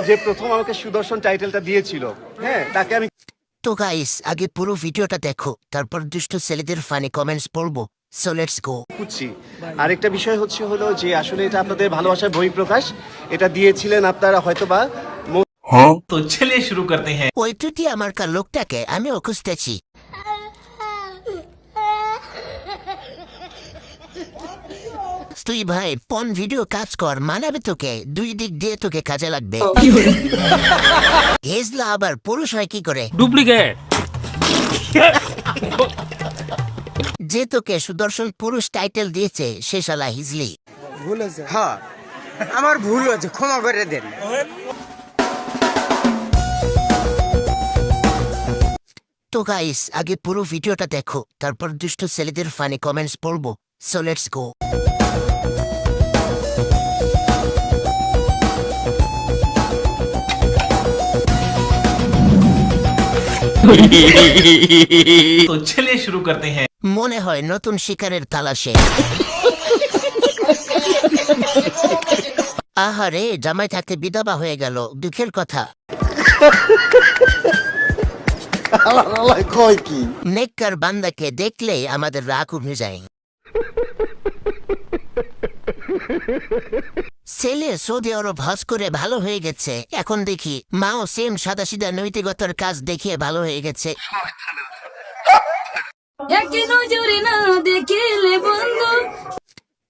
যে প্রথম আমাকে সুদর্শন টাইটেলটা দিয়েছিল, হ্যাঁ, তাকে আমি তো গাইস আগে পুরো ভিডিওটা দেখো, তারপর দুষ্ট ছেলেদের ফানি কমেন্টস পড়বো। সো লেটস গো। খুঁজছি। আরেকটা বিষয় হলো যে আসলে এটা আপনাদের ভালোবাসার বহিঃপ্রকাশ। এটা দিয়েছিলেন আপনারা হয়তোবা तो चलिए शुरू करते हैं। ওই টুটি আমার কার লোকটাকে আমিও খুঁজতেছি। তুই ভাই পন ভিডিও কাজ কর, মানাবে তোকে, দুই দিক দিয়ে তোকে কাজে লাগবে। হেজলা আবার পুরুষ হয় কি করে? ডুপ্লিকেট। যে তোকে সুদর্শন পুরুষ টাইটেল দিয়েছে সে শালা হিজলি। ভুল হয়েছে, হ্যাঁ আমার ভুল হয়েছে, ক্ষমা করে দেন। তো গাইস আগে পুরো ভিডিওটা দেখো, তারপর দুষ্ট ছেলেদের ফানি কমেন্টস পড়বো। সো লেটস গো। तो चलिए शुरू करते हैं। মনে হয় নতুন শিকারের তালাশে। আহারে জামাই থাকতে বিধবা হয়ে গেল, দুঃখের কথা। কয় কি নেককার বান্দাকে দেখলেই আমাদের রাগ উঠে যায়। ছেলে সৌদি আরব হজ করে ভালো হয়ে গেছে, এখন দেখি মাও সেম সাদাসিধা নৈতিকতার কাজ দেখিয়ে ভালো হয়ে গেছে।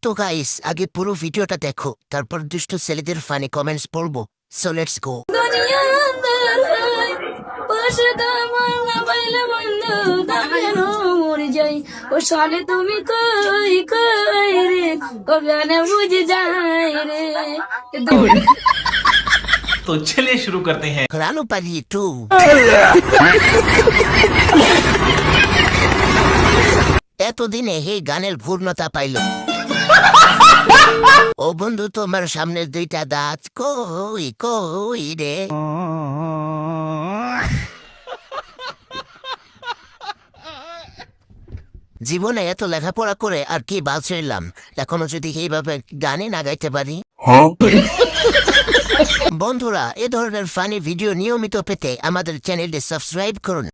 তো গাইস আগে পুরো ভিডিওটা দেখো, তারপর দুষ্ট ছেলেদের ফানি কমেন্টস পড়বো। So let's go. ও সালে তুমি কই কই রে, কবে না বুঝে যায় রে। तो चलिए शुरू करते हैं। রানু পালি টু। এতদিনে এই গানের পূর্ণতা পাইল। ও বন্ধু তোমার সামনের দুইটা দাঁত কই কই রে। জীবনে এত লেখাপড়া করে আর কি বাঁচাইলাম, এখনো যদি এইভাবে গানে না গাইতে পারি। বন্ধুরা এ ধরনের ফানি ভিডিও নিয়মিত পেতে আমাদের চ্যানেলটি সাবস্ক্রাইব করুন।